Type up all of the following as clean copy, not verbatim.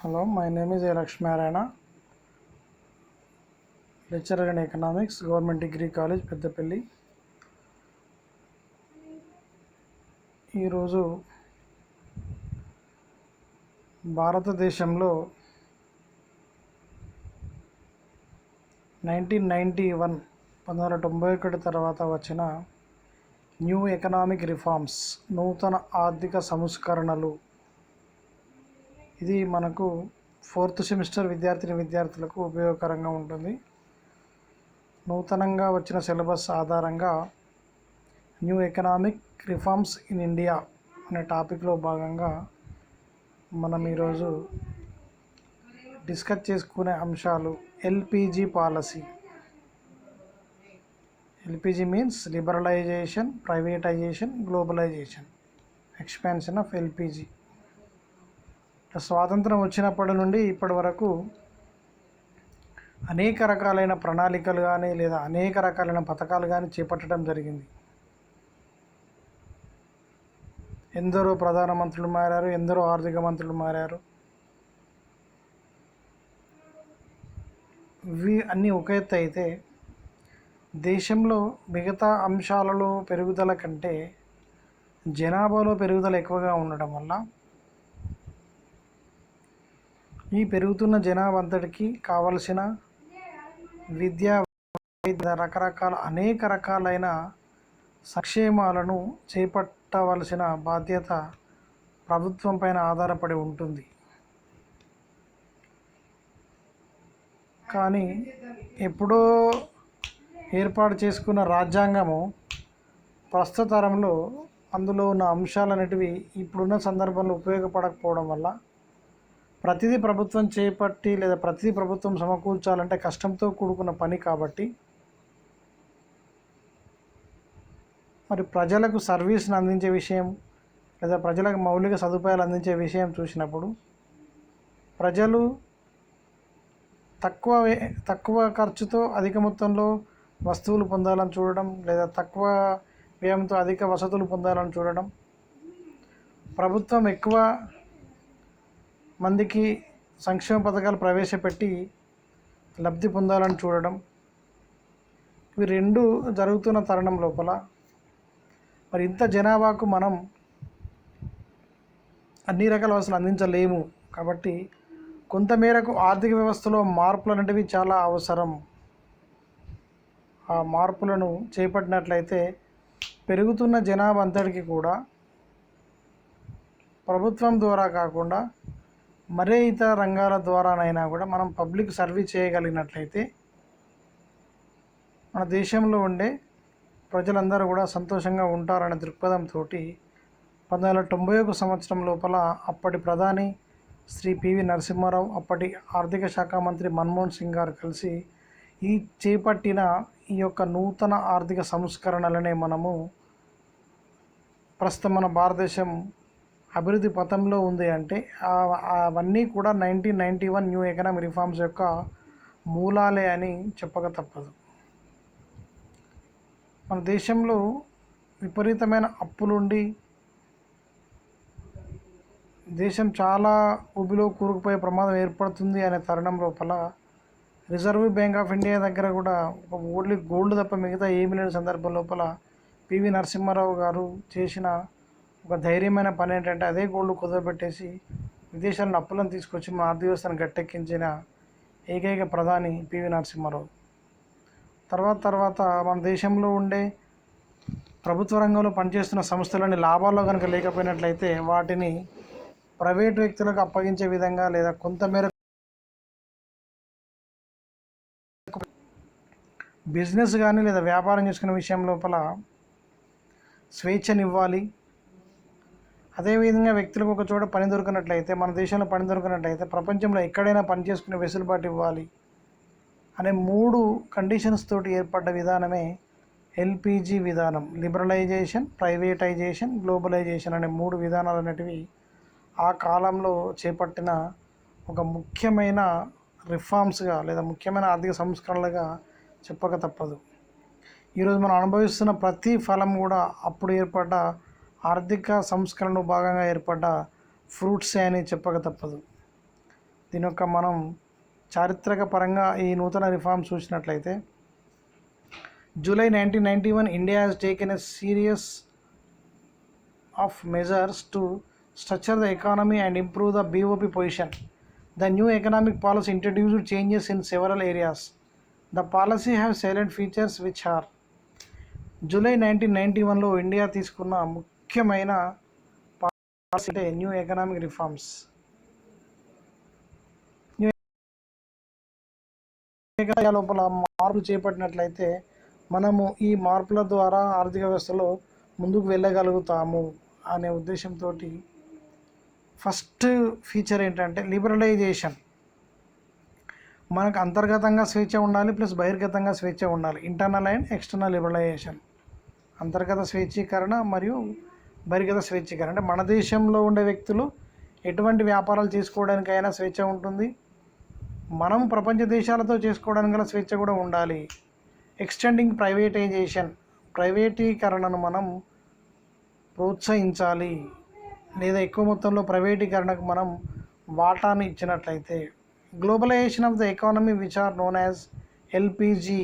Hello, my name is Lakshmi Narayana, lecturer in economics, Government Degree College, Peddapalli. ఈరోజు భారతదేశంలో 1991 తర్వాత వచ్చిన new economic reforms, నూతన ఆర్థిక సంస్కరణలు, ఇది మనకు 4th సెమిస్టర్ విద్యార్థులకు ఉపయోగకరంగా ఉంటుంది. నూతనంగా వచ్చిన సిలబస్ ఆధారంగా new economic reforms in India అనే టాపిక్లో భాగంగా మనం ఈరోజు డిస్కస్ చేసుకునే అంశాలు LPG policy. LPG means liberalisation, privatisation, globalisation, expansion of LPG. స్వాతంత్రం వచ్చినప్పటి నుండి ఇప్పటి వరకు అనేక రకాలైన ప్రణాళికలు కానీ లేదా అనేక రకాలైన పథకాలు కానీ చేపట్టడం జరిగింది. ఎందరో ప్రధానమంత్రులు మారారు, ఎందరో ఆర్థిక మంత్రులు మారారు. ఇవి అన్నీ ఒక ఎత్తు అయితే దేశంలో మిగతా అంశాలలో పెరుగుదల కంటే జనాభాలో పెరుగుదల ఎక్కువగా ఉండడం వల్ల ఈ పెరుగుతున్న జనాభా అంతటికి కావలసిన విద్య, అనేక రకాలైన సంక్షేమాలను చేపట్టవలసిన బాధ్యత ప్రభుత్వం పైన ఆధారపడి ఉంటుంది. కానీ ఎప్పుడో ఏర్పాటు చేసుకున్న రాజ్యాంగము ప్రస్తుత తరంలో అందులో ఉన్న అంశాలన్నిటివి ఇప్పుడున్న సందర్భంలో ఉపయోగపడకపోవడం వల్ల ప్రతిదీ ప్రభుత్వం చేపట్టి లేదా ప్రతిదీ ప్రభుత్వం సమకూర్చాలంటే కష్టంతో కూడుకున్న పని కాబట్టి మరి ప్రజలకు సర్వీస్ని అందించే విషయం లేదా ప్రజలకు మౌలిక సదుపాయాలు అందించే విషయం చూసినప్పుడు ప్రజలు తక్కువ ఖర్చుతో అధిక మొత్తంలో వస్తువులు పొందాలని చూడడం లేదా తక్కువ వ్యయంతో అధిక వసతులు పొందాలని చూడడం, ప్రభుత్వం ఎక్కువ మందికి సంక్షేమ పథకాలు ప్రవేశపెట్టి లబ్ధి పొందాలని చూడడం, ఇవి రెండు జరుగుతున్న తరుణం లోపల మరి ఇంత జనాభాకు మనం అన్ని రకాల వసతులు అందించలేము. కాబట్టి కొంతమేరకు ఆర్థిక వ్యవస్థలో మార్పులు అనేటివి చాలా అవసరం. ఆ మార్పులను చేపట్టినట్లయితే పెరుగుతున్న జనాభా అంతటికి కూడా ప్రభుత్వం ద్వారా కాకుండా మరే ఇతర రంగాల ద్వారానైనా కూడా మనం పబ్లిక్ సర్వీస్ చేయగలిగినట్లయితే మన దేశంలో ఉండే ప్రజలందరూ కూడా సంతోషంగా ఉంటారనే దృక్పథంతో 1991 సంవత్సరం లోపల అప్పటి ప్రధాని శ్రీ పివి నరసింహారావు, అప్పటి ఆర్థిక శాఖ మంత్రి మన్మోహన్ సింగ్ గారు కలిసి చేపట్టిన ఈ యొక్క నూతన ఆర్థిక సంస్కరణలనే మనము ప్రస్తుతం మన భారతదేశం అభివృద్ధి పథంలో ఉంది అంటే అవన్నీ కూడా 1991 న్యూ ఎకనామిక్ రిఫార్మ్స్ యొక్క మూలాలే అని చెప్పక తప్పదు. మన దేశంలో విపరీతమైన అప్పులుండి దేశం చాలా ఊబిలో కూరుకుపోయే ప్రమాదం ఏర్పడుతుంది అనే తరుణం లోపల రిజర్వ్ బ్యాంక్ ఆఫ్ ఇండియా దగ్గర కూడా ఓన్లీ గోల్డ్ తప్ప మిగతా ఏమీ లేని సందర్భం లోపల పివి నరసింహారావు గారు చేసిన ఒక ధైర్యమైన పని ఏంటంటే అదే గోల్డ్ కుదవబెట్టేసి విదేశాలను అప్పులను తీసుకొచ్చి మన ఆర్థిక వ్యవస్థను గట్టెక్కించిన ఏకైక ప్రధాని పివి నరసింహారావు. తర్వాత మన దేశంలో ఉండే ప్రభుత్వ రంగంలో పనిచేస్తున్న సంస్థలని లాభాల్లో కనుక లేకపోయినట్లయితే వాటిని ప్రైవేట్ వ్యక్తులకు అప్పగించే విధంగా లేదా కొంతమేర బిజినెస్ కానీ లేదా వ్యాపారం చేసుకునే విషయం లోపల స్వేచ్ఛనివ్వాలి. అదేవిధంగా వ్యక్తులకు ఒక చోట పని దొరికినట్లయితే, మన దేశంలో పని దొరికినట్లయితే ప్రపంచంలో ఎక్కడైనా పని చేసుకునే వెసులుబాటు ఇవ్వాలి అనే 3 కండిషన్స్ తోటి ఏర్పడ్డ విధానమే ఎల్పిజి విధానం. లిబరలైజేషన్, ప్రైవేటైజేషన్, గ్లోబలైజేషన్ అనే 3 విధానాలు అనేటివి ఆ కాలంలో చేపట్టిన ఒక ముఖ్యమైన రిఫార్మ్స్గా లేదా ముఖ్యమైన ఆర్థిక సంస్కరణలుగా చెప్పక తప్పదు. ఈరోజు మనం అనుభవిస్తున్న ప్రతి ఫలం కూడా అప్పుడు ఏర్పడ్డ ఆర్థిక సంస్కరణలో భాగంగా ఏర్పడ్డ ఫ్రూట్సే అని చెప్పక తప్పదు. దీని యొక్క మనం చారిత్రక పరంగా ఈ నూతన రిఫార్మ్స్ చూసినట్లయితే July 1991, India has taken a series of measures to structure the economy and improve the BOP position. The new economic policy introduced changes in several areas. The policy have salient features which are July 1991లో India తీసుకున్న ముఖ్యమైన policy అంటే new economic reforms. లోపల మార్పులు చేపట్టినట్లయితే మనము ఈ మార్పుల ద్వారా ఆర్థిక వ్యవస్థలో ముందుకు వెళ్ళగలుగుతాము అనే ఉద్దేశంతో ఫస్ట్ ఫీచర్ ఏంటంటే లిబరలైజేషన్. మనకు అంతర్గతంగా స్వేచ్ఛ ఉండాలి, ప్లస్ బహిర్గతంగా స్వేచ్ఛ ఉండాలి. ఇంటర్నల్ అండ్ ఎక్స్టర్నల్ లిబరలైజేషన్, అంతర్గత స్వేచ్ఛీకరణ మరియు బహిర్గత స్వేచ్ఛీకరణ. అంటే మన దేశంలో ఉండే వ్యక్తులు ఎటువంటి వ్యాపారాలు చేసుకోవడానికైనా స్వేచ్ఛ ఉంటుంది, మనం ప్రపంచ దేశాలతో చేసుకోవడానికి గల స్వేచ్ఛ కూడా ఉండాలి. ఎక్స్టెండింగ్ ప్రైవేటైజేషన్, ప్రైవేటీకరణను మనం ప్రోత్సహించాలి లేదా ఎక్కువ మొత్తంలో ప్రైవేటీకరణకు మనం వాటాను ఇచ్చినట్లయితే. Globalization of the economy which are known as LPG,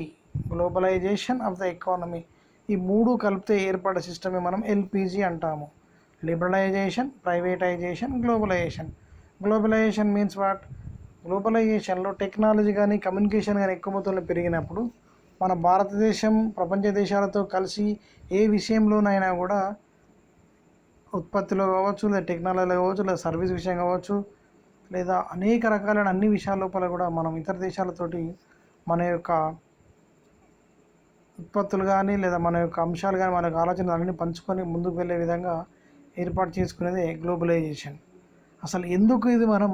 globalization of the economy. ఈ మూడు కలిపితే ఏర్పడే సిస్టమే మనం ఎల్పిజి అంటాము. Liberalization, privatisation, globalization. Globalization means what? గ్లోబలైజేషన్లో టెక్నాలజీ కానీ కమ్యూనికేషన్ కానీ ఎక్కువ మొత్తంలో పెరిగినప్పుడు మన భారతదేశం ప్రపంచ దేశాలతో కలిసి ఏ విషయంలోనైనా కూడా ఉత్పత్తిలో కావచ్చు, లేదా టెక్నాలజీలో కావచ్చు, లేదా సర్వీస్ విషయం కావచ్చు, లేదా అనేక రకాలైన అన్ని విషయాల లోపల కూడా మనం ఇతర దేశాలతోటి మన యొక్క ఉత్పత్తులు కానీ లేదా మన యొక్క అంశాలు కానీ మన యొక్క ఆలోచనలు అన్నీ పంచుకొని ముందుకు వెళ్ళే విధంగా ఏర్పాటు చేసుకునేదే గ్లోబలైజేషన్. అసలు ఎందుకు ఇది మనం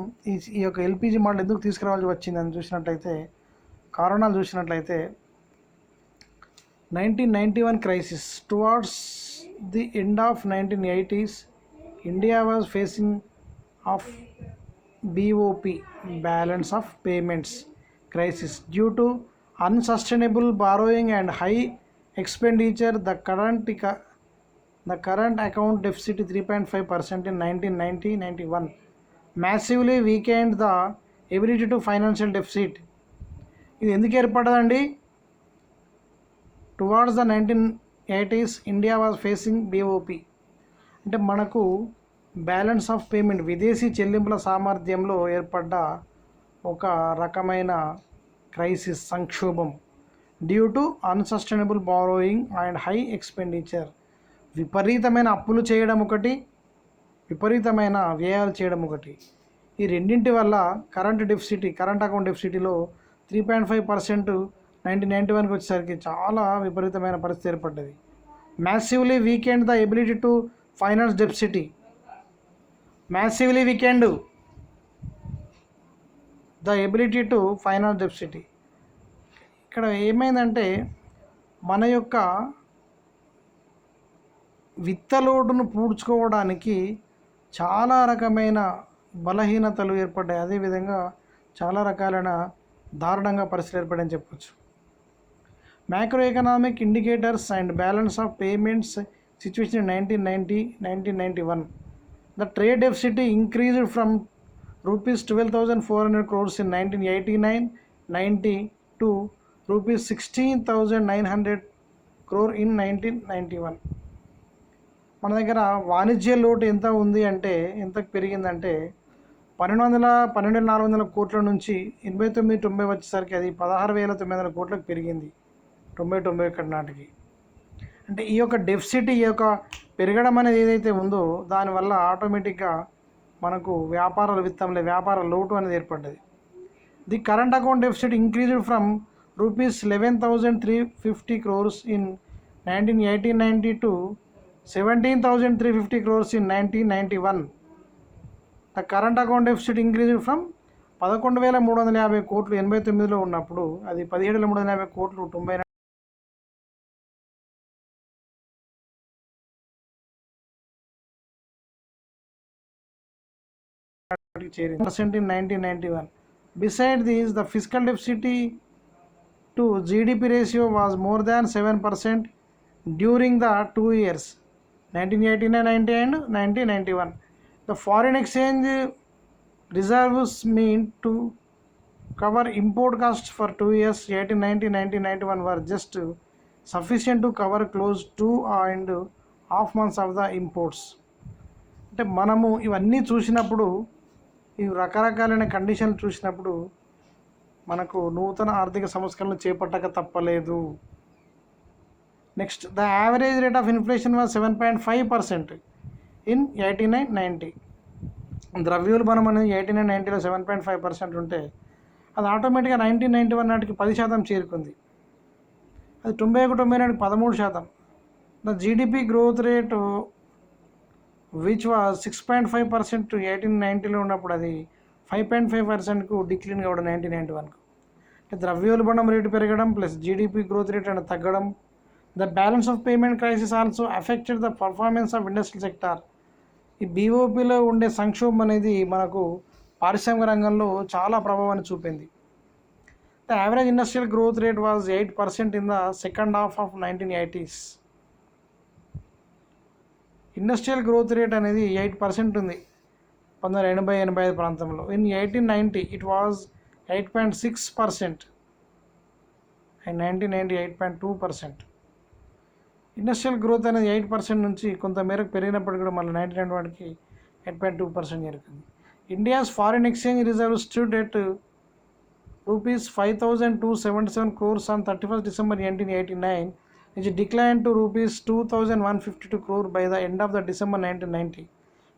ఈ యొక్క ఎల్పిజి మోడల్ ఎందుకు తీసుకురావాల్సి వచ్చిందని చూసినట్లయితే కారణాలు చూసినట్లయితే 1991 crisis. Towards the end of 1980s, India was facing of BOP, balance of payments crisis. Due to unsustainable borrowing and high expenditure, the current account deficit 3.5% in 1990-91 massively weakened the ability to financial deficit. ఇది ఎందుకు ఏర్పడదండి? Towards the 1980s, India was facing BOP అంటే మనకు balance of payment, విదేశీ చెల్లింపుల సామర్థ్యంలో ఏర్పడ్డ ఒక రకమైన క్రైసిస్, సంక్షోభం. Due to unsustainable borrowing and high expenditure, విపరీతమైన అప్పులు చేయడం ఒకటి, విపరీతమైన వ్యయాలు చేయడం ఒకటి. ఈ రెండింటి వల్ల కరెంట్ అకౌంట్ డెఫిసిటీలో 3.5% 1991కి వచ్చేసరికి చాలా విపరీతమైన పరిస్థితి ఏర్పడ్డది. Massively weakened the ability to finance deficit, massively weakened the ability to finance deficit. ఇక్కడ ఏమైందంటే మన యొక్క విత్తలోటును పూడ్చుకోవడానికి చాలా రకమైన బలహీనతలు ఏర్పడ్డాయి. అదేవిధంగా చాలా రకాలైన దారుణంగా పరిస్థితులు ఏర్పడని చెప్పవచ్చు. Macro economic indicators and balance of payments situation in 1990-1991. The trade deficit increased from rupees 12,400 crores in 1989-90 to rupees 16,900 crore in 1991. మన దగ్గర వాణిజ్య లోటు ఎంత ఉంది అంటే ఎంతకు పెరిగిందంటే 12,400 కోట్ల నుంచి 89-90 వచ్చేసరికి అది 16,900 కోట్లకు పెరిగింది 90-91 నాటికి. అంటే ఈ యొక్క డెఫిసిట్, ఈ యొక్క పెరగడం అనేది ఏదైతే ఉందో దానివల్ల ఆటోమేటిక్గా మనకు వ్యాపార లోటు అనేది ఏర్పడ్డది. The current account deficit increased from rupees 11,350 crores in 1980-90 to 17,350 crores in 1991. The current account deficit increased from 11,350 కోట్లు 89లో ఉన్నప్పుడు అది 17,350 కోట్లు 90 in 1991. Besides this, the fiscal deficit to GDP ratio was more than 7% during the 2 years 1989-90 and 1991. The foreign exchange reserves mean to cover import cost for 2 years 1890 1991 were just sufficient to cover close 2.5 months of the imports. అంటే మనము ఇవన్నీ చూసినప్పుడు, ఈ రకరకాలైన కండిషన్లు చూసినప్పుడు మనకు నూతన ఆర్థిక సంస్కరణలు చేపట్టక తప్పలేదు. Next, the average rate of inflation was 7.5% in 89-90. ద్రవ్యోల్బణం అనేది 89-90లో 7.5% ఉంటే అది ఆటోమేటిక్గా 1991 నాటికి 10% చేరుకుంది. అది 91-92 నాటికి 13%. The GDP growth rate which was 6.5% 1890లో ఉన్నప్పుడు అది 5.5%కు డిక్లైన్ కావడం 1991కు. అంటే ద్రవ్యోల్బణం రేటు పెరగడం ప్లస్ జీడిపి గ్రోత్ రేట్ అనేది తగ్గడం. The balance of payment crisis also affected the performance of industrial sector. ఈ బీఓపీలో ఉండే సంక్షోభం అనేది మనకు పారిశ్రామిక రంగంలో చాలా ప్రభావాన్ని చూపింది. The average industrial growth rate was 8% in the second half of 1980s. Industrial growth rate అనేది 8% ఉంది 1980-85 ప్రాంతంలో. In 1890 it was 8.6% and 1990 8.2%. Industrial growth అనేది 8% నుంచి కొంత మేరకు పెరిగినప్పటికీ కూడా మళ్ళీ 1991కి 8.2% చేరుకుంది. India's foreign exchange reserve stood at rupees 5,277 crores on 31st December 1989, which declined to rupees 2,152 crore by the end of the December 1990.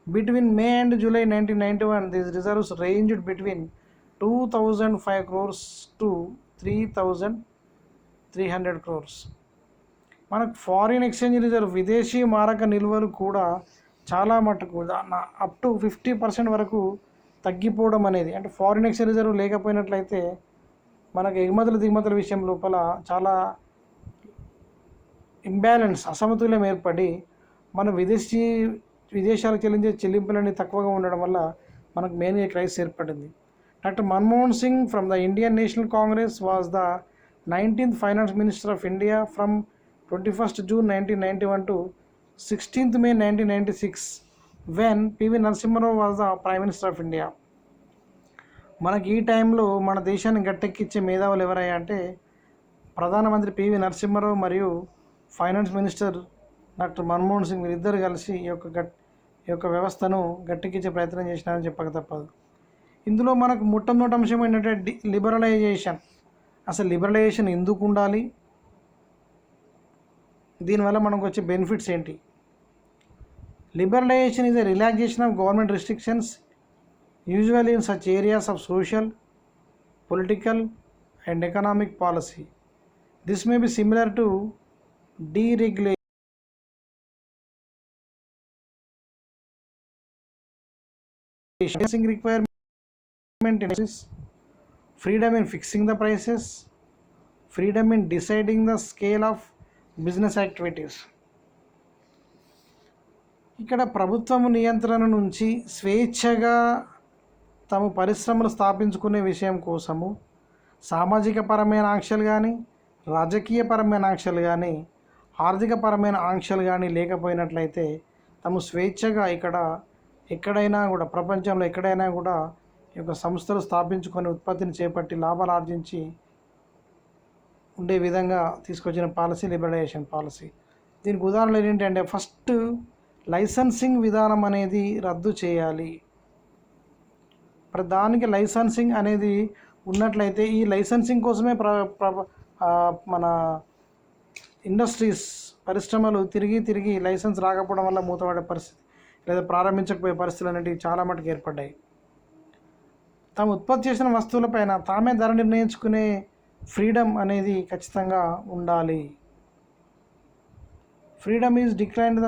Between May and July 1991, these reserves ranged between 2,005 crores to 3,300 crores. మనకు foreign exchange reserve విదేశీ మారక నిల్వలు కూడా చాలా మటుకు up to 50% వరకు తగ్గిపోవడం అనేది, అంటే ఫారిన్ ఎక్స్చేంజ్ రిజర్వ్ లేకపోయినట్లయితే మనకు ఎగుమతుల దిగుమతుల విషయం లోపల చాలా ఇంబ్యాలెన్స్ అసమతుల్యం ఏర్పడి మన విదేశాలకు చెల్లించే చెల్లింపులన్నీ తక్కువగా ఉండడం వల్ల మనకు మెయిన్గా క్రైసిస్ ఏర్పడింది. Doctor Manmohan Singh from the Indian National Congress was the 19th finance minister of India from 21st June 1991 to 16th May 1996 when PV Narasimha Rao was the prime minister of India. మనకి ఈ టైంలో మన దేశాన్ని గట్టెక్కించే మేధావులు ఎవరయ్యా అంటే ప్రధానమంత్రి పివి నరసింహారావు మరియు finance minister doctor Manmohan Singh వీరిద్దరు కలిసి ఈ యొక్క వ్యవస్థను గట్టెక్కించే ప్రయత్నం చేసినారని చెప్పక తప్పదు. ఇందులో మనకు మొట్టమొదటి అంశం ఏంటంటే లిబరలైజేషన్. అసలు లిబరలైజేషన్ ఎందుకు ఉండాలి, దీనివల్ల మనకు వచ్చే బెనిఫిట్స్ ఏంటి? Liberalisation is a relaxation of government restrictions usually in such areas of social, political and economic policy. This may be similar to deregulation requirement in freedom in fixing the prices, freedom in deciding the scale of business activities. ఇక్కడ ప్రభుత్వం నియంత్రణ నుంచి స్వేచ్ఛగా తమ పరిశ్రమలు స్థాపించుకునే విషయం కోసము సామాజిక పరమైన ఆంక్షలు కానీ, రాజకీయపరమైన ఆంక్షలు కానీ, ఆర్థికపరమైన ఆంక్షలు కానీ లేకపోయినట్లయితే తాము స్వేచ్ఛగా ఎక్కడైనా కూడా ప్రపంచంలో ఎక్కడైనా కూడా ఈ యొక్క సంస్థలు స్థాపించుకొని ఉత్పత్తిని చేపట్టి లాభాలు ఆర్జించి ఉండే విధంగా తీసుకొచ్చిన పాలసీ లిబరలైజేషన్ పాలసీ. దీనికి ఉదాహరణలు ఏంటంటే ఫస్ట్ లైసెన్సింగ్ విధానం అనేది రద్దు చేయాలి. దానికి లైసెన్సింగ్ అనేది ఉన్నట్లయితే ఈ లైసెన్సింగ్ కోసమే మన ఇండస్ట్రీస్ పరిశ్రమలు తిరిగి లైసెన్స్ రాకపోవడం వల్ల మూతపడే పరిస్థితి లేదా ప్రారంభించకపోయే పరిస్థితులు అనేవి చాలా మటుకు ఏర్పడ్డాయి. తాము ఉత్పత్తి చేసిన వస్తువులపైన తామే ధర నిర్ణయించుకునే ఫ్రీడమ్ అనేది ఖచ్చితంగా ఉండాలి. Freedom is declined.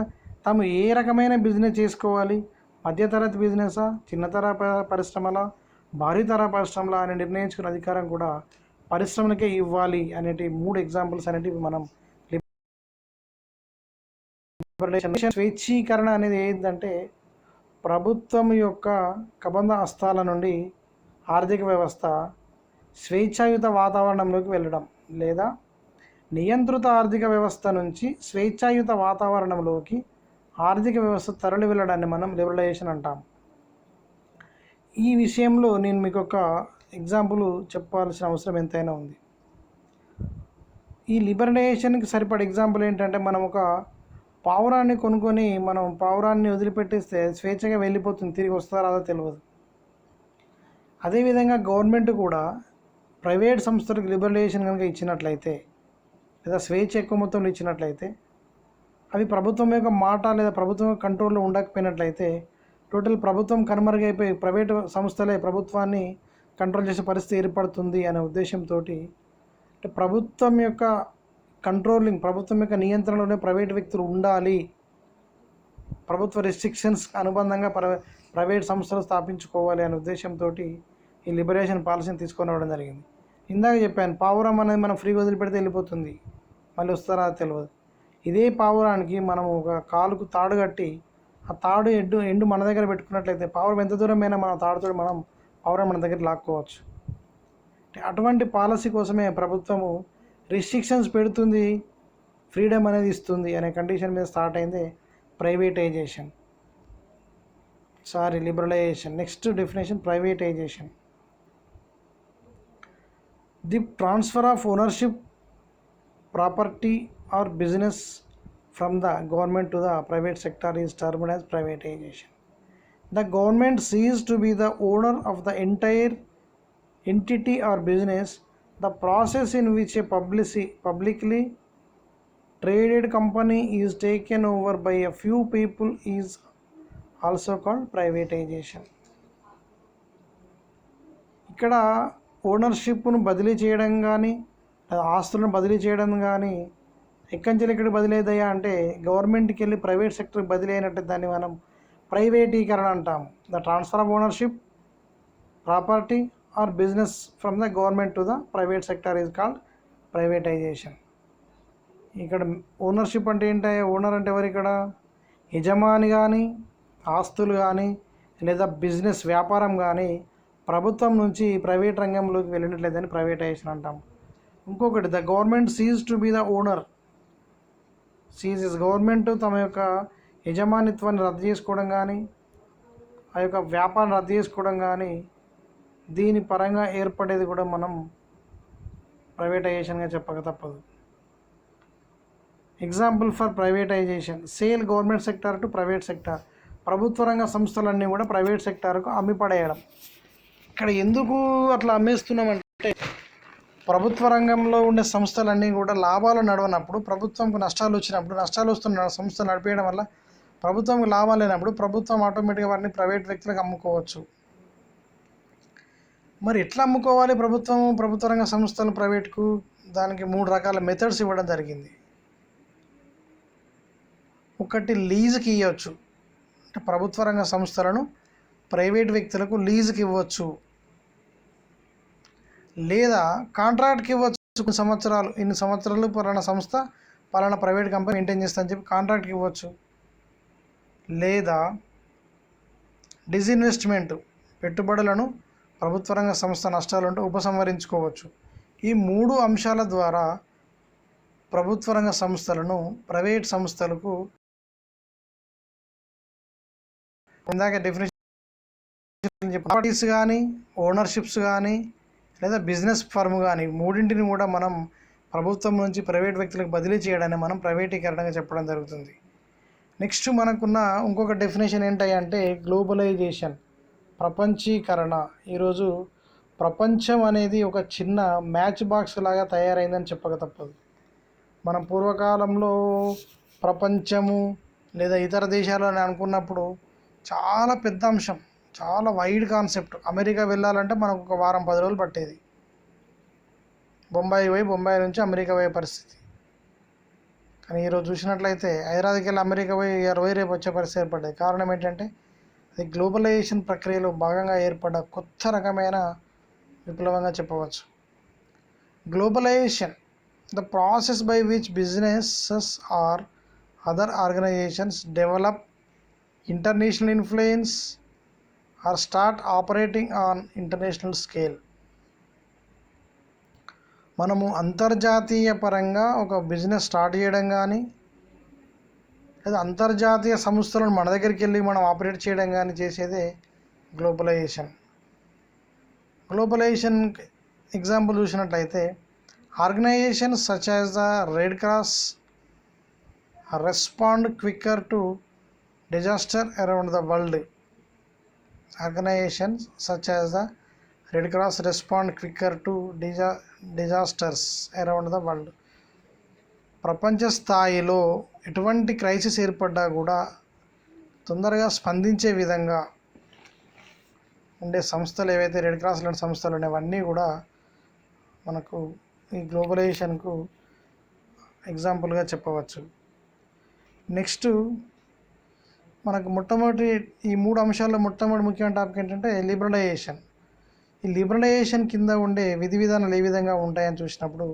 తాము ఏ రకమైన బిజినెస్ చేసుకోవాలి, మధ్యతరగతి బిజినెసా, చిన్నతర పరిశ్రమల, భారీతర పరిశ్రమల అని నిర్ణయించుకునే అధికారం కూడా పరిశ్రమలకే ఇవ్వాలి అనేటి 3 ఎగ్జాంపుల్స్ అనేటివి మనం లిబరలైజేషన్. స్వేచ్ఛీకరణ అనేది ఏంటంటే ప్రభుత్వం యొక్క కబంధ హస్తాల నుండి ఆర్థిక వ్యవస్థ స్వేచ్ఛాయుత వాతావరణంలోకి వెళ్ళడం, లేదా నియంత్రిత ఆర్థిక వ్యవస్థ నుంచి స్వేచ్ఛాయుత వాతావరణంలోకి ఆర్థిక వ్యవస్థ తరలి వెళ్ళడాన్ని మనం లిబరలైజేషన్ అంటాం. ఈ విషయంలో నేను మీకు ఒక ఎగ్జాంపుల్ చెప్పాల్సిన అవసరం ఎంతైనా ఉంది. ఈ లిబరలైజేషన్కి సరిపడే ఎగ్జాంపుల్ ఏంటంటే, మనం ఒక పావురాన్ని కొనుక్కొని మనం పావురాన్ని వదిలిపెట్టేస్తే స్వేచ్ఛగా వెళ్ళిపోతుంది, తిరిగి వస్తారో రాదో తెలియదు. అదేవిధంగా గవర్నమెంట్ కూడా ప్రైవేట్ సంస్థలకు లిబరలైజేషన్ కనుక ఇచ్చినట్లయితే, లేదా స్వేచ్ఛ ఎక్కువ మొత్తంలో ఇచ్చినట్లయితే, అవి ప్రభుత్వం యొక్క మాట లేదా ప్రభుత్వం కంట్రోల్లో ఉండకపోయినట్లయితే టోటల్ ప్రభుత్వం కనుమరుగైపోయి ప్రైవేటు సంస్థలే ప్రభుత్వాన్ని కంట్రోల్ చేసే పరిస్థితి ఏర్పడుతుంది అనే ఉద్దేశంతో, అంటే ప్రభుత్వం యొక్క కంట్రోలింగ్, ప్రభుత్వం యొక్క నియంత్రణలోనే ప్రైవేట్ వ్యక్తులు ఉండాలి, ప్రభుత్వ రెస్ట్రిక్షన్స్ అనుబంధంగా ప్రైవేట్ సంస్థలు స్థాపించుకోవాలి అనే ఉద్దేశంతో ఈ లిబరేషన్ పాలసీని తీసుకొని రావడం జరిగింది. ఇందాక చెప్పాను, పావురం అనేది మనం ఫ్రీగా వదిలిపెడితే వెళ్ళిపోతుంది, మళ్ళీ వస్తారా తెలియదు. ఇదే పావురానికి మనం ఒక కాలుకు తాడు కట్టి ఆ తాడు ఎండు మన దగ్గర పెట్టుకున్నట్లయితే పావురం ఎంత దూరమైనా మన తాడుతో మనం పావురం మన దగ్గర లాక్కోవచ్చు. అటువంటి పాలసీ కోసమే ప్రభుత్వము రిస్ట్రిక్షన్స్ పెడుతుంది, ఫ్రీడమ్ అనేది ఇస్తుంది అనే కండిషన్ మీద స్టార్ట్ అయింది privatisation, liberalisation. Next definition privatisation. The transfer of ownership, property or business from the government to the private sector is termed as privatization. The government ceases to be the owner of the entire entity or business. The process in which a publicly traded company is taken over by a few people is also called privatization. ఇక్కడ ఓనర్షిప్ను బదిలీ చేయడం కానీ, ఆస్తులను బదిలీ చేయడం కానీ ఎక్కడి నుంచి ఎక్కడికి బదిలీ అవుతాయా అంటే గవర్నమెంట్కి వెళ్ళి ప్రైవేట్ సెక్టర్కి బదిలీ అయినట్టు దాన్ని మనం ప్రైవేటీకరణ అంటాము. The transfer of ownership, property or business from the government to the private sector is called privatisation. ఇక్కడ ఓనర్షిప్ అంటే ఏంటి? ఓనర్ అంటే ఎవరు? ఇక్కడ యజమాని కానీ, ఆస్తులు కానీ, లేదా బిజినెస్ వ్యాపారం కానీ ప్రభుత్వం నుంచి ప్రైవేట్ రంగంలోకి వెళ్ళినట్లేదని ప్రైవేటైజేషన్ అంటాము. ఇంకొకటి, the government cease to be the owner. Ceases government తమ యొక్క యజమానిత్వాన్ని రద్దు చేసుకోవడం కానీ, ఆ యొక్క వ్యాపారం రద్దు చేసుకోవడం కానీ, దీని పరంగా ఏర్పడేది కూడా మనం ప్రైవేటైజేషన్గా చెప్పక తప్పదు. Example for privatisation, sale government sector to private sector. ప్రభుత్వ రంగ సంస్థలన్నీ కూడా ప్రైవేట్ సెక్టార్కు అమ్మిపడేయడం. ఇక్కడ ఎందుకు అట్లా అమ్మేస్తున్నామంటే, ప్రభుత్వ రంగంలో ఉండే సంస్థలన్నీ కూడా లాభాలు నడవనప్పుడు, ప్రభుత్వంకు నష్టాలు వచ్చినప్పుడు, నష్టాలు వస్తున్న సంస్థలు నడిపేయడం వల్ల ప్రభుత్వంకు లాభాలు లేనప్పుడు ప్రభుత్వం ఆటోమేటిక్గా వాటిని ప్రైవేట్ వ్యక్తులకు అమ్ముకోవచ్చు. మరి ఎట్లా అమ్ముకోవాలి ప్రభుత్వ రంగ సంస్థలు ప్రైవేట్కు? దానికి 3 రకాల మెథడ్స్ ఇవ్వడం జరిగింది. ఒకటి, లీజుకి ఇవ్వచ్చు. అంటే ప్రభుత్వ రంగ సంస్థలను ప్రైవేట్ వ్యక్తులకు లీజుకి ఇవ్వచ్చు, లేదా కాంట్రాక్ట్కి ఇవ్వచ్చు. ఇన్ని సంవత్సరాలు పలానా సంస్థ పలానా ప్రైవేట్ కంపెనీ మెయింటైన్ చేస్తా అని చెప్పి కాంట్రాక్ట్కి ఇవ్వచ్చు. లేదా డిస్ఇన్వెస్ట్మెంట్, పెట్టుబడులను ప్రభుత్వ రంగ సంస్థ నష్టాలుంటే ఉపసంహరించుకోవచ్చు. ఈ 3 అంశాల ద్వారా ప్రభుత్వ రంగ సంస్థలను ప్రైవేట్ సంస్థలకు, ఇందాక డెఫినేషన్ ప్రాపర్టీస్ కానీ, ఓనర్షిప్స్ కానీ, లేదా బిజినెస్ ఫర్మ్ కానీ, మూడింటిని కూడా మనం ప్రభుత్వం నుంచి ప్రైవేట్ వ్యక్తులకు బదిలీ చేయడాన్ని మనం ప్రైవేటీకరణగా చెప్పడం జరుగుతుంది. నెక్స్ట్ మనకున్న ఇంకొక డెఫినేషన్ ఏంటంటే గ్లోబలైజేషన్, ప్రపంచీకరణ. ఈరోజు ప్రపంచం అనేది ఒక చిన్న మ్యాచ్ బాక్స్ లాగా తయారైందని చెప్పక తప్పదు. మనం పూర్వకాలంలో ప్రపంచము లేదా ఇతర దేశాలని అనుకున్నప్పుడు చాలా పెద్ద అంశం, చాలా వైడ్ కాన్సెప్ట్. అమెరికా వెళ్ళాలంటే మనకు ఒక వారం 10 రోజులు పట్టేది. బొంబాయి నుంచి అమెరికా పోయే పరిస్థితి. కానీ ఈరోజు చూసినట్లయితే హైదరాబాద్కి వెళ్ళి అమెరికా పోయి రేపు వచ్చే పరిస్థితి ఏర్పడ్డది. కారణం ఏంటంటే అది గ్లోబలైజేషన్ ప్రక్రియలో భాగంగా ఏర్పడ్డ కొత్త రకమైన విప్లవంగా చెప్పవచ్చు. Globalisation, the process by which businesses or other organisations develop international influence or start operating on international scale. మనము అంతర్జాతీయ పరంగా ఒక బిజినెస్ స్టార్ట్ చేయడం కానీ, లేదా అంతర్జాతీయ సంస్థలను మన దగ్గరికి వెళ్ళి మనం ఆపరేట్ చేయడం కానీ చేసేదే గ్లోబలైజేషన్. గ్లోబలైజేషన్ ఎగ్జాంపుల్ చూసినట్లయితే organisations such as the Red Cross respond quicker to disaster around the world. Organisations such as the Red Cross respond quicker to disasters around the world. ప్రపంచ స్థాయిలో ఎటువంటి క్రైసిస్ ఏర్పడ్డా కూడా తొందరగా స్పందించే విధంగా ఉండే సంస్థలు ఏవైతే రెడ్ క్రాస్ లాంటి సంస్థలు ఉన్నాయవన్నీ కూడా మనకు ఈ గ్లోబలైజేషన్కు ఎగ్జాంపుల్గా చెప్పవచ్చు. నెక్స్ట్ మనకు మొట్టమొదటి ఈ 3 అంశాల్లో మొట్టమొదటి ముఖ్యమైన టాపిక్ ఏంటంటే లిబరలైజేషన్. ఈ లిబరలైజేషన్ కింద ఉండే విధి విధానాలు ఏ విధంగా ఉంటాయని చూసినప్పుడు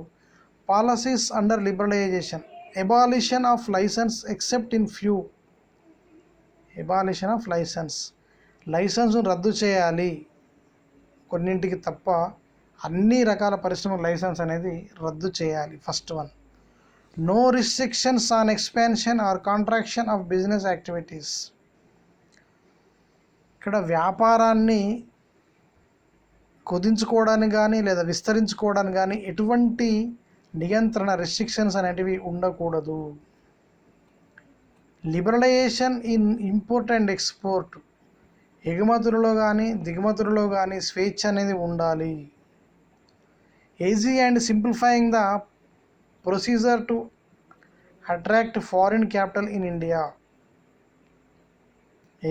policies under liberalization abolition of license except in few. Abolition of లైసెన్స్ను రద్దు చేయాలి కొన్నింటికి తప్ప, అన్ని రకాల పరిశ్రమల లైసెన్స్ అనేది రద్దు చేయాలి. First one. No restrictions on expansion or contraction of business activities. ఇక్కడ వ్యాపారాన్ని కుదించుకోవడానికి కానీ లేదా విస్తరించుకోవడానికి కానీ ఎటువంటి నియంత్రణ రెస్ట్రిక్షన్స్ అనేటివి ఉండకూడదు. Liberalization in import and export. ఎగుమతులలో కానీ దిగుమతులలో కానీ స్వేచ్ఛ అనేది ఉండాలి. Easy and simplifying the procedure to attract foreign capital in India.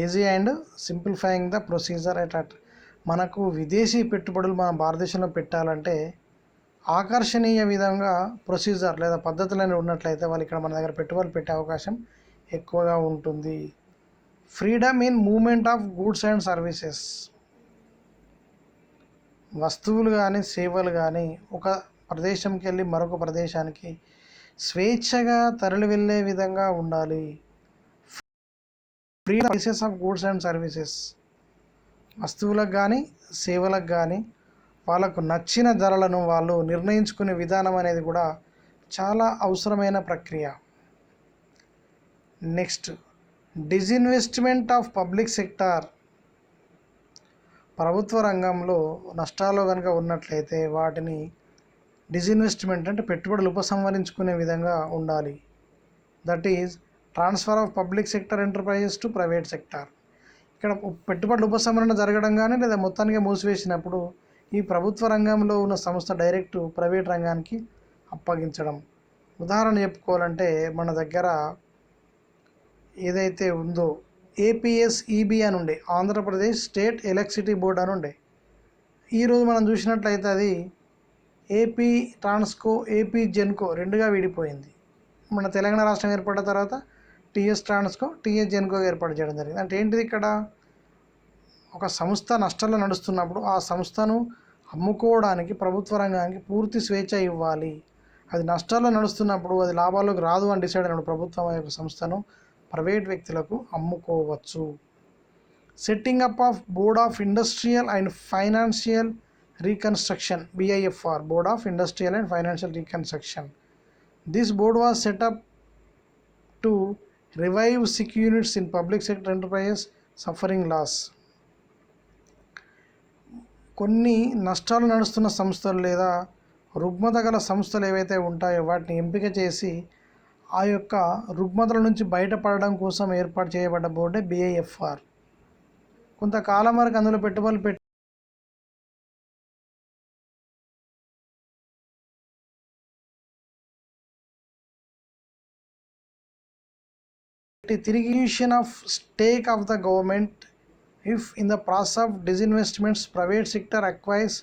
Easy and simplifying the procedure మనకు విదేశీ పెట్టుబడులు మన భారతదేశంలో పెట్టాలంటే ఆకర్షణీయ విధంగా ప్రొసీజర్ లేదా పద్ధతులను ఉన్నట్లయితే వాళ్ళు ఇక్కడ మన దగ్గర పెట్టుబడులు పెట్టే అవకాశం ఎక్కువగా ఉంటుంది. Freedom in movement of goods and services. వస్తువులు కానీ సేవలు కానీ ఒక ప్రదేశంకి వెళ్ళి మరొక ప్రదేశానికి స్వేచ్ఛగా తరలి వెళ్ళే విధంగా ఉండాలి. Freedom prices of goods and services. వస్తువులకు కానీ సేవలకు కానీ వాళ్ళకు నచ్చిన ధరలను వాళ్ళు నిర్ణయించుకునే విధానం అనేది కూడా చాలా అవసరమైన ప్రక్రియ. Next disinvestment of public sector. ప్రభుత్వ రంగంలో నష్టాల్లో కనుక ఉన్నట్లయితే వాటిని డిజిన్వెస్ట్మెంట్ అంటే పెట్టుబడులు ఉపసంహరించుకునే విధంగా ఉండాలి. That is transfer of public sector enterprises to private sector. ఇక్కడ పెట్టుబడులు ఉపసంహరణ జరగడం కానీ లేదా మొత్తానికి మూసివేసినప్పుడు ఈ ప్రభుత్వ రంగంలో ఉన్న సంస్థ డైరెక్ట్ ప్రైవేట్ రంగానికి అప్పగించడం. ఉదాహరణ చెప్పుకోవాలంటే మన దగ్గర ఏదైతే ఉందో ఏపీఎస్ఈబి అని ఉండే, ఆంధ్రప్రదేశ్ స్టేట్ ఎలక్ట్రిసిటీ బోర్డ్ అని ఉండే. ఈరోజు మనం చూసినట్లయితే అది ఏపీ ట్రాన్స్కో, ఏపీ జెన్కో రెండుగా విడిపోయింది. మన తెలంగాణ రాష్ట్రం ఏర్పడిన తర్వాత టీఎస్ ట్రాన్స్కో, టీఎస్ జెన్కో ఏర్పాటు చేయడం జరిగింది. అంటే ఏంటిది, ఇక్కడ ఒక సంస్థ నష్టాల్లో నడుస్తున్నప్పుడు ఆ సంస్థను అమ్ముకోవడానికి ప్రభుత్వ రంగానికి పూర్తి స్వేచ్ఛ ఇవ్వాలి. అది నష్టాల్లో నడుస్తున్నప్పుడు అది లాభాల్లోకి రాదు అని డిసైడ్ అయినప్పుడు ప్రభుత్వం యొక్క సంస్థను ప్రైవేట్ వ్యక్తులకు అమ్ముకోవచ్చు. Setting up of board of industrial and financial reconstruction, BIFR, board of industrial and financial reconstruction. This board was set up to revive sick units in public sector enterprises suffering loss. కొన్ని నష్టాలు నడుస్తున్న సంస్థలు లేదా రుగ్మత గల సంస్థలు ఏవైతే ఉంటాయో వాటిని ఎంపిక చేసి ఆ యొక్క రుగ్మతల నుంచి బయటపడడం కోసం ఏర్పాటు చేయబడ్డ బోర్డే BIFR. కొంతకాలం వరకు అందులో పెట్టుబడులు పెట్టి distribution of stake of the government. If in the process of disinvestments private sector acquires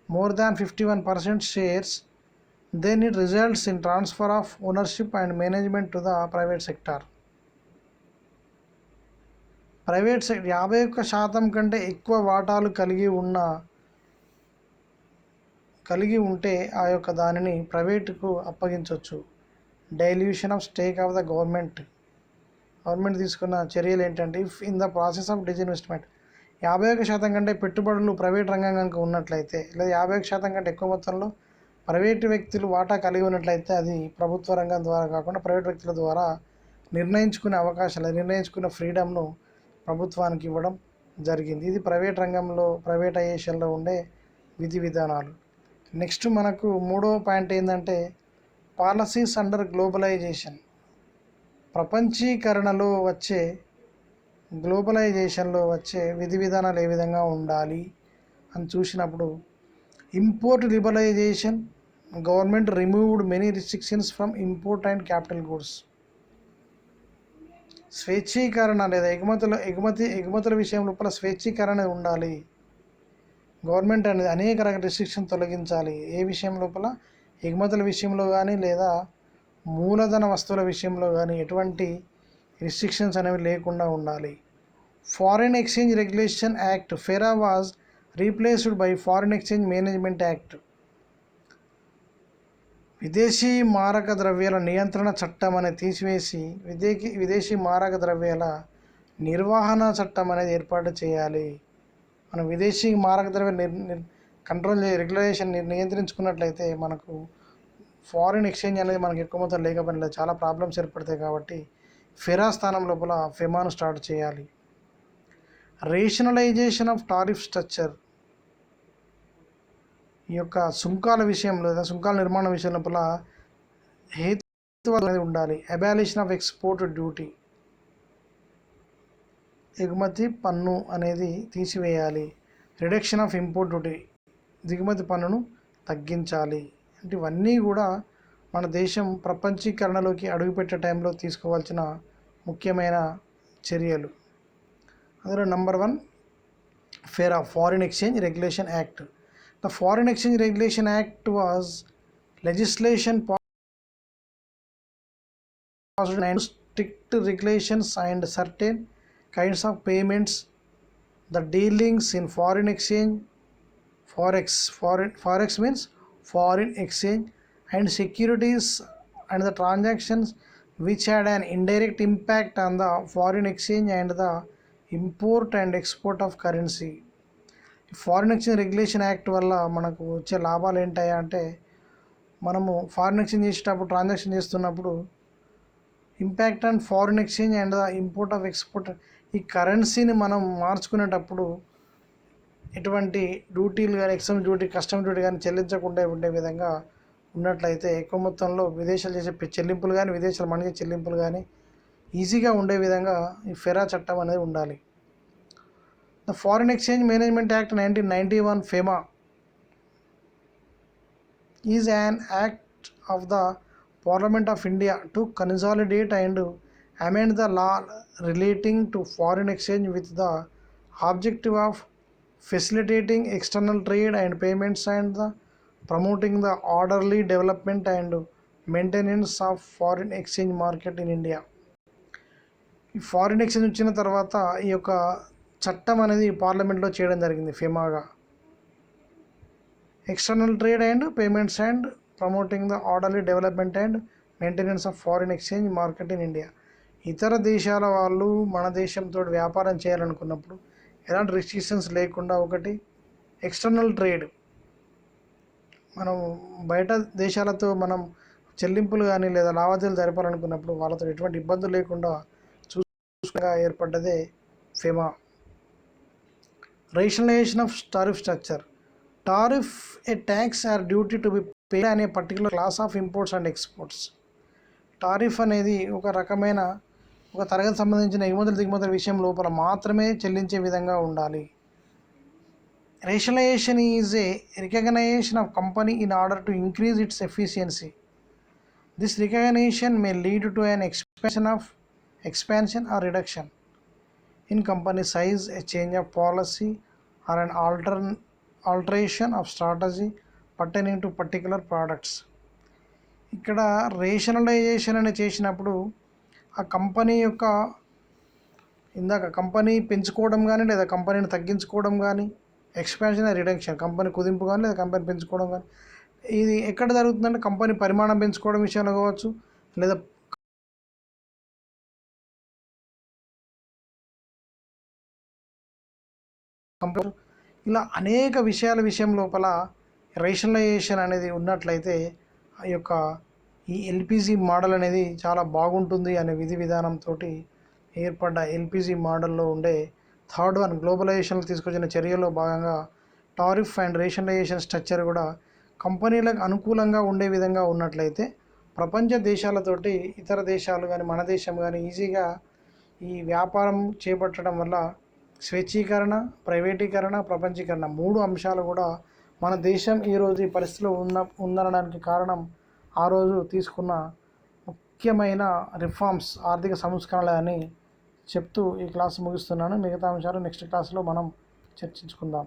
more than 51% shares, then it results in transfer of ownership and management to the private sector. Private sector 51% కంటే ఎక్కువ వాటాలు కలిగి ఉంటే ఆ యొక్క దానిని ప్రైవేటుకు అప్పగించవచ్చు. Dilution of stake of the government తీసుకున్న చర్యలు ఏంటంటే, if in the process of disinvestment 51% కంటే పెట్టుబడులు ప్రైవేట్ రంగం కనుక ఉన్నట్లయితే లేదా 51% కంటే ఎక్కువ మొత్తంలో ప్రైవేటు వ్యక్తులు వాటా కలిగి ఉన్నట్లయితే అది ప్రభుత్వ రంగం ద్వారా కాకుండా ప్రైవేట్ వ్యక్తుల ద్వారా నిర్ణయించుకునే ఫ్రీడమ్ను ప్రభుత్వానికి ఇవ్వడం జరిగింది. ఇది ప్రైవేట్ రంగంలో ప్రైవేటైజేషన్లో ఉండే విధి విధానాలు. నెక్స్ట్ మనకు మూడవ పాయింట్ ఏంటంటే పాలసీస్ అండర్ గ్లోబలైజేషన్. ప్రపంచీకరణలో వచ్చే గ్లోబలైజేషన్లో వచ్చే విధి విధానాలు ఏ విధంగా ఉండాలి అని చూసినప్పుడు import liberalization. Government removed many restrictions from import and capital goods. స్వేచ్ఛీకరణ లేదా ఎగుమతుల విషయం లోపల స్వేచ్ఛీకరణ ఉండాలి. గవర్నమెంట్ అనేది అనేక రకాల రిస్ట్రిక్షన్ తొలగించాలి. ఏ విషయం లోపల? ఎగుమతుల విషయంలో కానీ లేదా మూలధన వస్తువుల విషయంలో కానీ ఎటువంటి రిస్ట్రిక్షన్స్ అనేవి లేకుండా ఉండాలి. Foreign exchange regulation act FERA was replaced by foreign exchange management act. విదేశీ మారక ద్రవ్యాల నియంత్రణ చట్టం అనేది తీసివేసి విదేశీ మారక ద్రవ్యాల నిర్వహణ చట్టం అనేది ఏర్పాటు చేయాలి. మనం విదేశీ మారక ద్రవ్య కంట్రోల్ రెగ్యులేషన్ నియంత్రించుకున్నట్లయితే మనకు ఫారిన్ ఎక్స్చేంజ్ అనేది మనకు ఎక్కువ మొత్తం లేకపోయినా చాలా ప్రాబ్లమ్స్ ఏర్పడతాయి. కాబట్టి ఫెరా స్థానం లోపల ఫెమాను స్టార్ట్ చేయాలి. Rationalisation of tariff structure. ఈ యొక్క సుంకాల విషయంలో లేదా సుంకాల నిర్మాణ విషయం లోపల హేతు అనేది ఉండాలి. Abolition of export duty. ఎగుమతి పన్ను అనేది తీసివేయాలి. Reduction of import duty. దిగుమతి పన్నును తగ్గించాలి. అంటే ఇవన్నీ కూడా మన దేశం ప్రపంచీకరణలోకి అడుగుపెట్టే టైంలో తీసుకోవాల్సిన ముఖ్యమైన చర్యలు. అందులో number 1 FERA, foreign exchange regulation act. The foreign exchange regulation act was legislation passed and strict regulations and certain kinds of payments. The dealings in foreign exchange, forex means foreign exchange, and securities and the transactions which had an indirect impact on the foreign exchange and the import and export of currency. Foreign exchange regulation act వల్ల మనకు వచ్చే లాభాలు ఏంటయ్యా అంటే, మనము foreign exchange చేసేటప్పుడు transaction చేస్తున్నప్పుడు impact and foreign exchange and the import of export, ఈ కరెన్సీని మనం మార్చుకునేటప్పుడు ఎటువంటి డ్యూటీలు కానీ ఎక్సైజ్ డ్యూటీ, కస్టమ్ డ్యూటీ కానీ చెల్లించకుండా ఉండే విధంగా ఉన్నట్లయితే ఎక్కువ మొత్తంలో విదేశాలు చేసే చెల్లింపులు కానీ విదేశాల మనీ చెల్లింపులు కానీ ఈజీగా ఉండే విధంగా ఈ ఫెరా చట్టం అనేది ఉండాలి. The Foreign Exchange Management Act 1991 FEMA is an act of the Parliament of India to consolidate and amend the law relating to foreign exchange with the objective of facilitating external trade and payments and the promoting the orderly development and maintenance of foreign exchange market in India. ఈ foreign exchange వచ్చిన తర్వాత ఈ యొక్క చట్టం అనేది పార్లమెంట్లో చేయడం జరిగింది ఫెమాగా. External trade and payments and promoting the orderly development and maintenance of foreign exchange market in India. ఇతర దేశాల వాళ్ళు మన దేశంతో వ్యాపారం చేయాలనుకున్నప్పుడు ఎలాంటి రిస్ట్రిక్షన్స్ లేకుండా, ఒకటి ఎక్స్టర్నల్ ట్రేడ్, మనం బయట దేశాలతో మనం చెల్లింపులు కానీ లేదా లావాదేవీలు జరపాలనుకున్నప్పుడు వాళ్ళతో ఎటువంటి ఇబ్బందులు లేకుండా చూసుకుగా ఏర్పడ్డదే FEMA. Rationalization of tariff structure. Tariff a tax or duty to be paid అనే particular class of imports and exports. Tariff అనేది ఒక రకమైన ఒక తరగతి సంబంధించిన ఎగుమతుల దిగుమతుల విషయం లోపల మాత్రమే చెల్లించే విధంగా ఉండాలి. Rationalisation is a recognisation of company in order to increase its efficiency. This recognition may lead to an expansion or reduction in company size, a change of policy or an alteration of strategy pertaining to particular products. ఇక్కడ rationalization అని చేసినప్పుడు ఆ company యొక్క company పెంచుకోవడం కానీ లేదా కంపెనీని తగ్గించుకోవడం కానీ, ఎక్స్పాన్షన్ రిడక్షన్ కంపెనీ కుదింపు కానీ లేదా కంపెనీ పెంచుకోవడం కానీ, ఇది ఎక్కడ జరుగుతుందంటే కంపెనీ పరిమాణం పెంచుకోవడం విషయంలో కావచ్చు, లేదా ఇలా అనేక విషయం లోపల రేషనలైజేషన్ అనేది ఉన్నట్లయితే ఈ యొక్క ఈ ఎల్పిజి మోడల్ అనేది చాలా బాగుంటుంది అనే విధి విధానంతో ఏర్పడ్డ ఎల్పిజి మోడల్లో ఉండే థర్డ్ వన్ గ్లోబలైజేషన్ తీసుకొచ్చిన చర్యలో భాగంగా టారిఫ్ అండ్ రేషనలైజేషన్ స్ట్రక్చర్ కూడా కంపెనీలకు అనుకూలంగా ఉండే విధంగా ఉన్నట్లయితే ప్రపంచ దేశాలతోటి ఇతర దేశాలు కానీ మన దేశం కానీ ఈజీగా ఈ వ్యాపారం చేపట్టడం వల్ల స్వచ్ఛీకరణ, ప్రైవేటీకరణ, ప్రపంచీకరణ 3 అంశాలు కూడా మన దేశం ఈరోజు ఈ పరిస్థితిలో ఉందనడానికి కారణం ఆ రోజు తీసుకున్న ముఖ్యమైన రిఫార్మ్స్, ఆర్థిక సంస్కరణలు అని చెప్తూ ఈ క్లాస్ ముగిస్తున్నాను. మిగతా అంశాలు నెక్స్ట్ క్లాస్లో మనం చర్చించుకుందాం.